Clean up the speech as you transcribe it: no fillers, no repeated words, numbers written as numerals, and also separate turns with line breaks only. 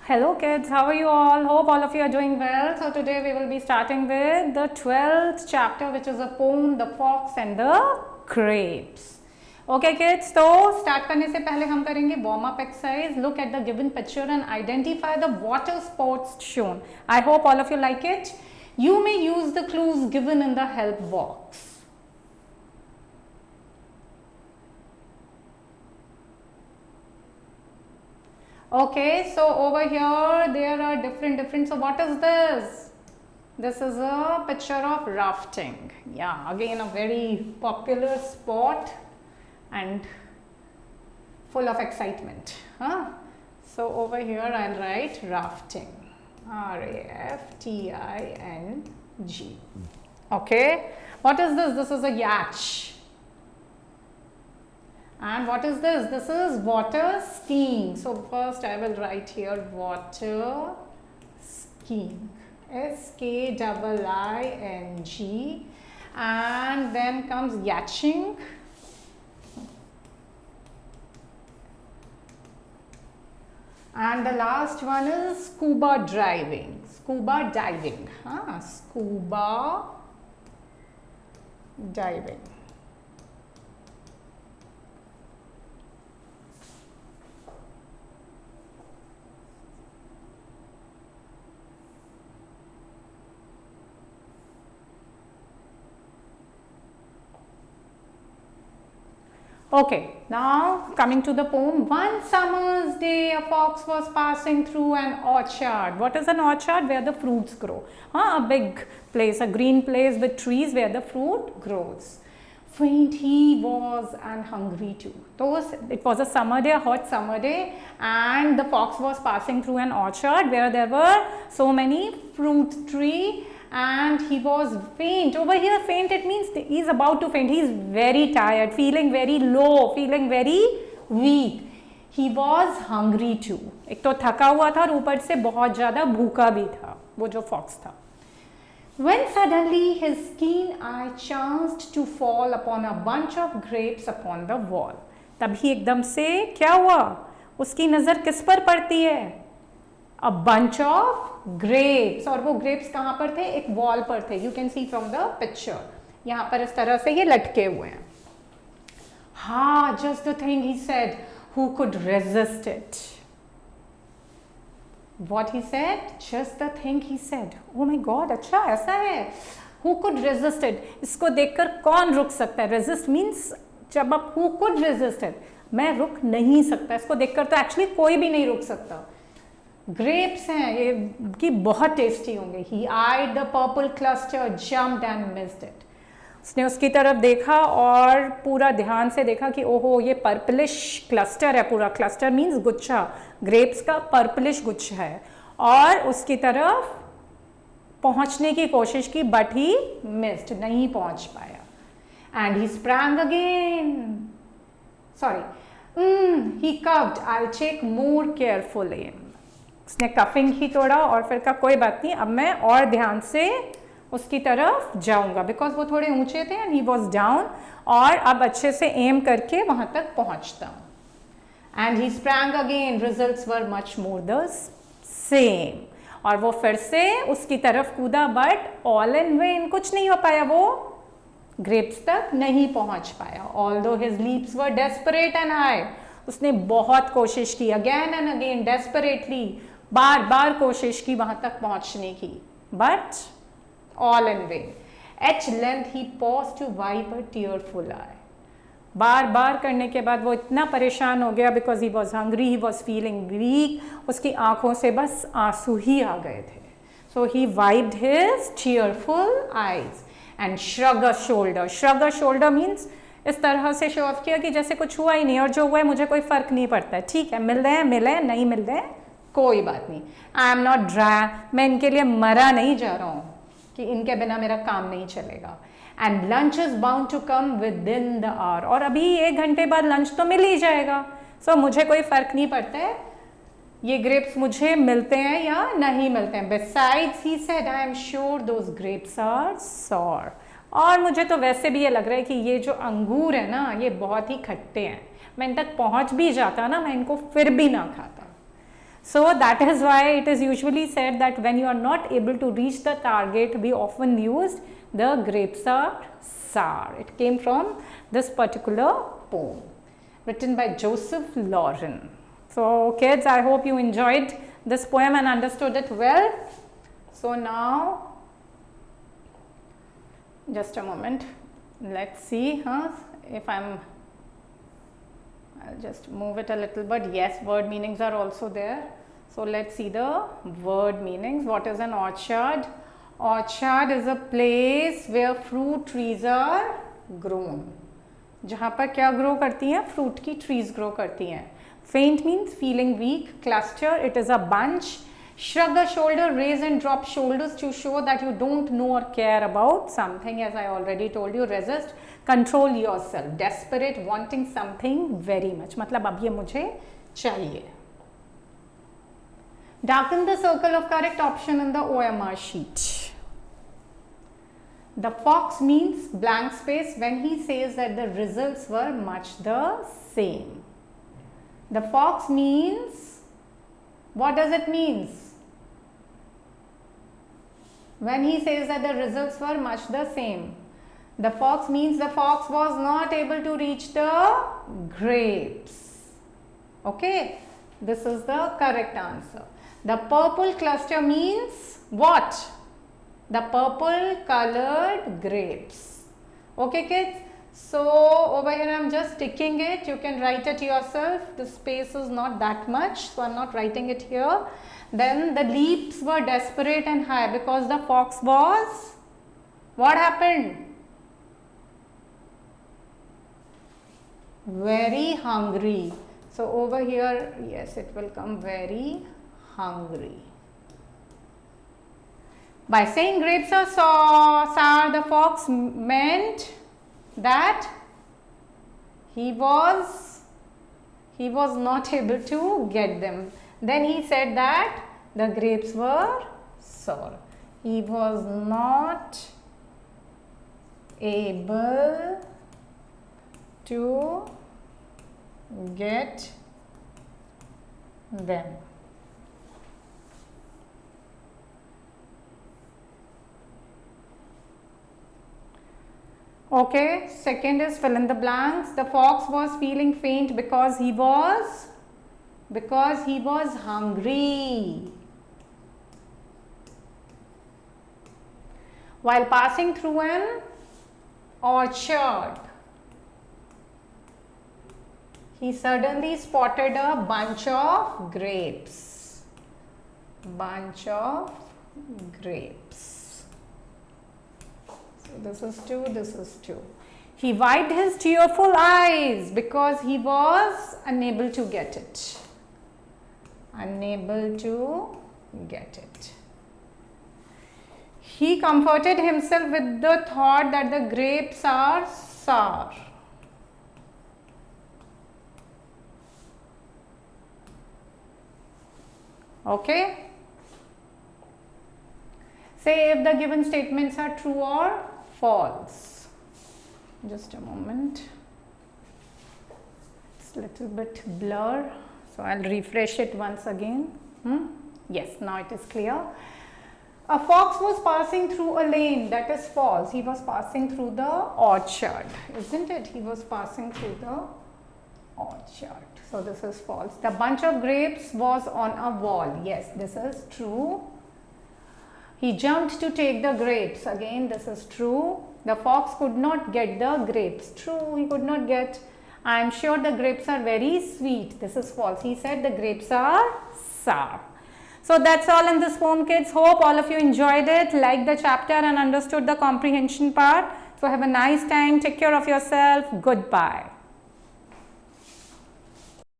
Hello kids, how are you all? Hope all of you are doing well. So today we will be starting with the 12th chapter, which is a poem, The Fox and the Grapes. Okay kids, तो start करने से पहले हम करेंगे warm up exercise. Look at the given picture and identify the water sports shown. I hope all of you like it. You may use the clues given in the help box. Okay, so over here there are different. So what is this? This is a picture of rafting. Yeah, again a very popular sport and full of excitement. So over here I'll write rafting. R-A-F-T-I-N-G. Okay, what is this? This is a yacht. And what is this? This is water skiing. So first I will write here water skiing. S-K-I-I-N-G. And then comes yachting. And the last one is scuba diving. Scuba diving. Scuba diving. Okay, now coming to the poem. One summer's day, a fox was passing through an orchard. What is an orchard? Where the fruits grow. A big place, a green place with trees where the fruit grows. Faint he was and hungry too. It was a summer day, a hot summer day, and the fox was passing through an orchard where there were so many fruit trees. And he was faint. Over here faint, it means he is about to faint. He is very tired, feeling very low, feeling very weak. He was hungry too. एक तो थका हुआ था और ऊपर से बहुत ज़्यादा भूखा भी था वो जो फॉक्स था. When suddenly his keen eye chanced to fall upon a bunch of grapes upon the wall. तभी एकदम से क्या हुआ? उसकी नज़र किस पर पड़ती है? A bunch of grapes. और वो grapes कहाँ पर थे? एक wall पर थे. You can see from the picture. यहाँ पर इस तरह से ये लटके हुए हैं. Just the thing he said. Who could resist it? What he said? Just the thing he said. Oh my God, अच्छा ऐसा है. Who could resist it? इसको देखकर कौन रुक सकता है? Resist means जब आप who could resist it? मैं रुक नहीं सकता. इसको देखकर तो actually कोई भी नहीं रुक सकता. ग्रेप्स हैं ये कि बहुत टेस्टी होंगे. He eyed the purple cluster, jumped and missed it. उसने उसकी तरफ देखा और पूरा ध्यान से देखा कि ओहो ये पर्पलिश क्लस्टर है. पूरा क्लस्टर मीन्स गुच्छा. ग्रेप्स का पर्पलिश गुच्छा है और उसकी तरफ पहुंचने की कोशिश की बट ही मिस्ड. नहीं पहुंच पाया. And he sprang again. Sorry he coughed. I check more careful am. उसने कफिंग ही तोड़ा और फिर कहा कोई बात नहीं, अब मैं और ध्यान से उसकी तरफ जाऊंगा. बिकॉज वो थोड़े ऊंचे थे एंड ही वॉज डाउन. और अब अच्छे से एम करके वहां तक पहुंचता हूँ. And he sprang again. Results were much more the same. और वो फिर से उसकी तरफ कूदा बट ऑल इन वेन. कुछ नहीं हो पाया. वो ग्रेप्स तक नहीं पहुंच पाया. Although his leaps were desperate and high. उसने बहुत कोशिश की. Again and again desperately. बार बार कोशिश की वहां तक पहुंचने की but all in vain. Each length he paused to wipe a tearful eye. बार बार करने के बाद वो इतना परेशान हो गया because he was hungry, he was feeling weak. उसकी आंखों से बस आंसू ही आ गए थे. So he wiped his tearful eyes and shrug a shoulder. Shrug a shoulder means इस तरह से शो ऑफ किया कि जैसे कुछ हुआ ही नहीं और जो हुआ है मुझे कोई फर्क नहीं पड़ता है. ठीक है, मिल रहे हैं मिले, नहीं मिल रहे हैं कोई बात नहीं. I am not dry. मैं इनके लिए मरा नहीं जा रहा हूँ कि इनके बिना मेरा काम नहीं चलेगा. And lunch is bound to come within the hour. और अभी 1 घंटे बाद लंच तो मिल ही जाएगा. सो मुझे कोई फर्क नहीं पड़ता है ये ग्रेप्स मुझे मिलते हैं या नहीं मिलते हैं. Besides he said I am sure those grapes are sour. और मुझे तो वैसे भी ये लग रहा है कि ये जो अंगूर है ना ये बहुत ही खट्टे हैं. मैं इन तक पहुंच भी जाता ना मैं इनको फिर भी ना खाता. So that is why it is usually said that when you are not able to reach the target, we often used the grapes are sour. It came from this particular poem written by Joseph Lauren. So kids, I hope you enjoyed this poem and understood it well. So now, just a moment, let's see if I'll just move it a little bit. Yes, word meanings are also there. So let's see the word meanings. What is an orchard? Orchard is a place where fruit trees are grown. जहाँ पर क्या grow करती हैं? Fruit की trees grow करती हैं. Faint means feeling weak. Cluster, it is a bunch. Shrug a shoulder, raise and drop shoulders to show that you don't know or care about something, as I already told you. Resist, control yourself. Desperate, wanting something very much. मतलब अब ये मुझे चाहिए. Darken the circle of correct option in the OMR sheet. The fox means blank space when he says that the results were much the same. The fox means, what does it mean? When he says that the results were much the same. The fox means the fox was not able to reach the grapes. Okay, this is the correct answer. The purple cluster means what? The purple colored grapes. Okay kids, so over here I am just ticking it. You can write it yourself. The space is not that much, so I am not writing it here. Then the leaps were desperate and high because the fox was, what happened? Very hungry. So over here, yes, it will come very hungry. By saying grapes are sour, the fox meant that he was not able to get them. Then he said that the grapes were sour. He was not able to get them. Okay, second is fill in the blanks. The fox was feeling faint because he was hungry. While passing through an orchard, he suddenly spotted a bunch of grapes. Bunch of grapes. So this is 2, this is 2. He wiped his tearful eyes because he was unable to get it. Unable to get it. He comforted himself with the thought that the grapes are sour. Okay. Say if the given statements are true or false. Just a moment. It's a little bit blur. So I'll refresh it once again. Yes, now it is clear. A fox was passing through a lane. That is false. He was passing through the orchard, isn't it? He was passing through the orchard. So this is false. The bunch of grapes was on a wall. Yes, this is true. He jumped to take the grapes. Again, this is true. The fox could not get the grapes. True, he could not get. I am sure the grapes are very sweet. This is false. He said the grapes are sour. So that's all in this poem, kids. Hope all of you enjoyed it, liked the chapter and understood the comprehension part. So have a nice time. Take care of yourself. Goodbye.